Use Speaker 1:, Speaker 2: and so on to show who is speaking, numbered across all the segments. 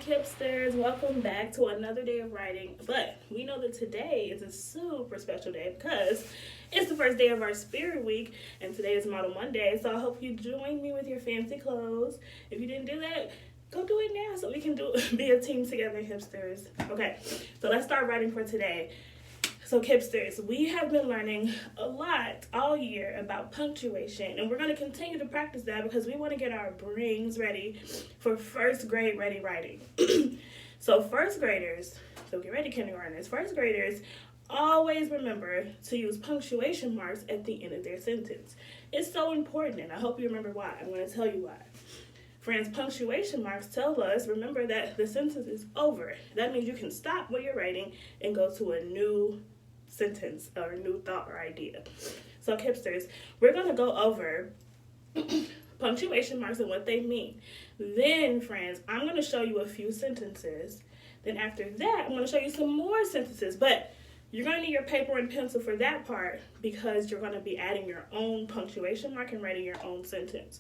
Speaker 1: Kipsters, welcome back to another day of writing. But we know that today is a super special day because it's the first day of our Spirit Week, and today is Model Monday. So I hope you join me with your fancy clothes. If you didn't do that, go do it now so we can be a team together, Hipsters. Okay, so let's start writing for today. So Kipsters, we have been learning a lot all year about punctuation, and we're going to continue to practice that because we want to get our brains ready for first grade ready writing. So first graders, so get ready kindergartners, first graders always remember to use punctuation marks at the end of their sentence. It's so important, and I hope you remember why. I'm going to tell you why. Friends, punctuation marks tell us, remember that the sentence is over. That means you can stop what you're writing and go to a new sentence or a new thought or idea. So Kipsters, we're going to go over punctuation marks and what they mean. Then, friends, I'm going to show you a few sentences. Then after that, I'm going to show you some more sentences. But you're going to need your paper and pencil for that part because you're going to be adding your own punctuation mark and writing your own sentence.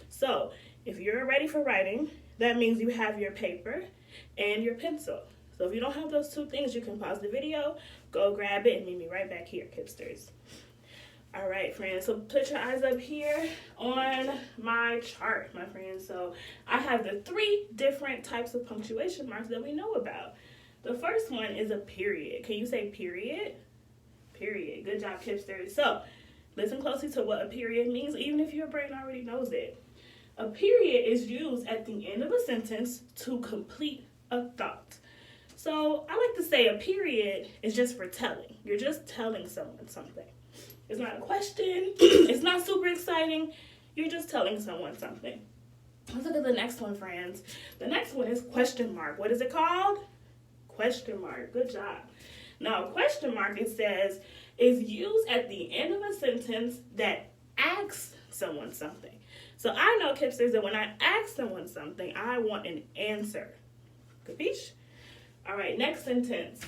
Speaker 1: So if you're ready for writing, that means you have your paper and your pencil. So if you don't have those two things, you can pause the video, go grab it, and meet me right back here, Kipsters. All right, friends, so put your eyes up here on my chart, my friends. So I have the 3 different types of punctuation marks that we know about. The first one is a period. Can you say period? Period. Good job, Kipsters. So listen closely to what a period means, even if your brain already knows it. A period is used at the end of a sentence to complete a thought. So I like to say a period is just for telling. You're just telling someone something. It's not a question. It's not super exciting. You're just telling someone something. Let's look at the next one, friends. The next one is question mark. What is it called? Question mark. Good job. Now, question mark, it says, is used at the end of a sentence that asks someone something. So I know, Kipsters, that when I ask someone something, I want an answer. Capiche? All right, next sentence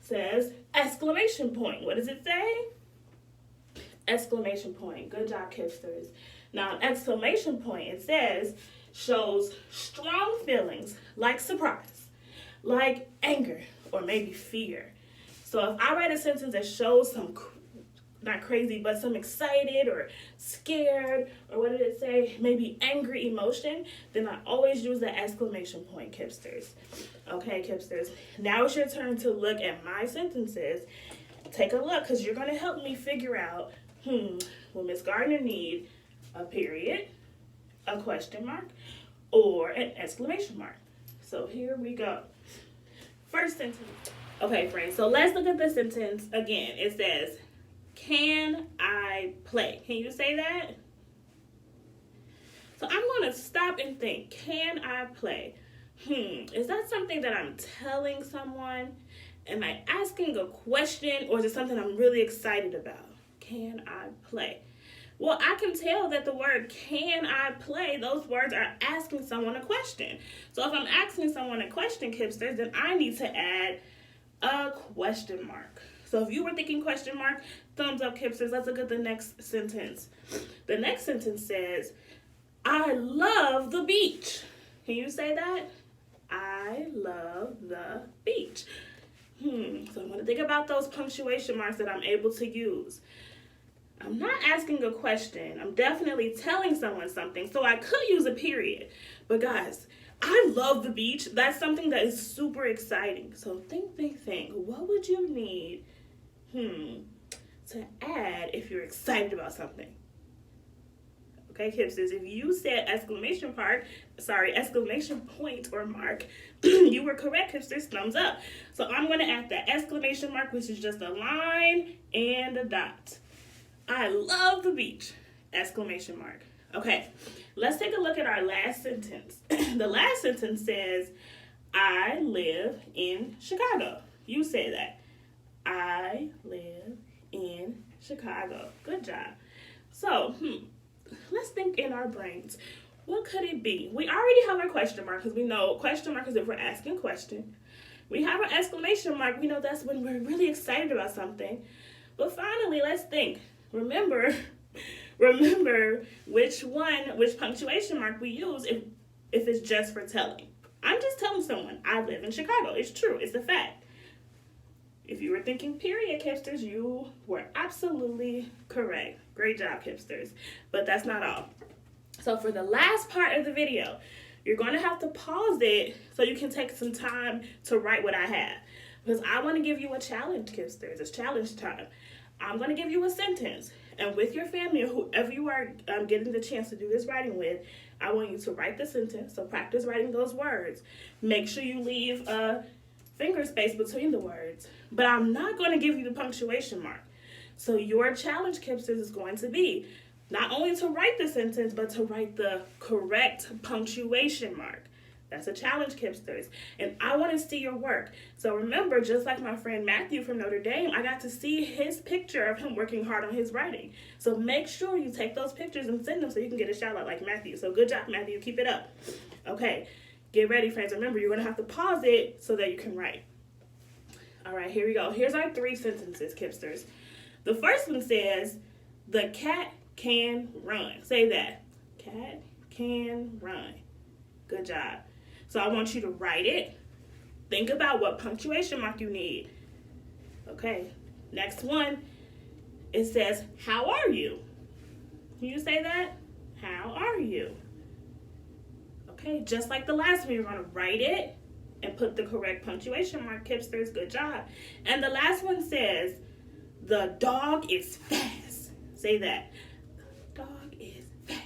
Speaker 1: says exclamation point. What does it say? Exclamation point. Good job, Kipsters. Now, exclamation point, it says, shows strong feelings like surprise, like anger, or maybe fear. So if I write a sentence that shows some not crazy, but some excited or scared, or what did it say? Maybe angry emotion, then I always use the exclamation point, Kipsters. Okay, Kipsters. Now it's your turn to look at my sentences. Take a look, because you're going to help me figure out, will Miss Gardner need a period, a question mark, or an exclamation mark? So here we go. First sentence. Okay, friends, so let's look at the sentence again. It says, can I play? Can you say that? So I'm going to stop and think. Can I play? Is that something that I'm telling someone? Am I asking a question, or is it something I'm really excited about? Can I play? Well, I can tell that the word can I play, those words are asking someone a question. So if I'm asking someone a question, Kipsters, then I need to add a question mark. So if you were thinking question mark, thumbs up, Kipsters. Let's look at the next sentence. The next sentence says, I love the beach. Can you say that? I love the beach. So I'm going to think about those punctuation marks that I'm able to use. I'm not asking a question. I'm definitely telling someone something. So I could use a period. But guys, I love the beach. That's something that is super exciting. So think. What would you need to add if you're excited about something? Okay, Kipsters, if you said exclamation point or mark, you were correct, Kipsters, thumbs up. So I'm going to add the exclamation mark, which is just a line and a dot. I love the beach, exclamation mark. Okay, let's take a look at our last sentence. The last sentence says, I live in Chicago. You say that. I live in Chicago. Good job. So, let's think in our brains. What could it be? We already have our question mark because we know question mark is if we're asking a question. We have our exclamation mark. We know that's when we're really excited about something. But finally, let's think. Remember which punctuation mark we use if it's just for telling. I'm just telling someone I live in Chicago. It's true. It's a fact. If you were thinking period, Kipsters, you were absolutely correct. Great job, Kipsters. But that's not all. So for the last part of the video, you're going to have to pause it so you can take some time to write what I have. Because I want to give you a challenge, Kipsters. It's challenge time. I'm going to give you a sentence. And with your family or whoever you are getting the chance to do this writing with, I want you to write the sentence. So practice writing those words. Make sure you leave a finger space between the words. But I'm not going to give you the punctuation mark. So your challenge, Kipsters, is going to be not only to write the sentence, but to write the correct punctuation mark. That's a challenge, Kipsters. And I want to see your work. So remember, just like my friend Matthew from Notre Dame, I got to see his picture of him working hard on his writing. So make sure you take those pictures and send them so you can get a shout out like Matthew. So good job, Matthew. Keep it up. Okay, get ready, friends. Remember, you're going to have to pause it so that you can write. All right, here we go. Here's our 3 sentences, Kipsters. The first one says, the cat can run. Say that. Cat can run. Good job. So I want you to write it. Think about what punctuation mark you need. Okay, next one. It says, how are you? Can you say that? How are you? Okay, just like the last one, you're going to write it and put the correct punctuation mark, Kipsters. Good job. And the last one says, the dog is fast. Say that. The dog is fast.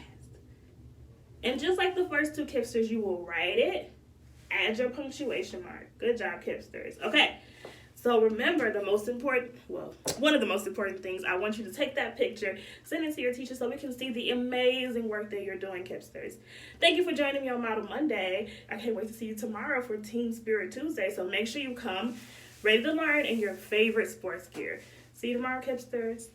Speaker 1: And just like the first 2, Kipsters, you will write it, add your punctuation mark. Good job, Kipsters. Okay, so remember one of the most important things, I want you to take that picture, send it to your teacher so we can see the amazing work that you're doing, Kipsters. Thank you for joining me on Model Monday. I can't wait to see you tomorrow for Team Spirit Tuesday, so make sure you come ready to learn in your favorite sports gear. See you tomorrow, Kipsters.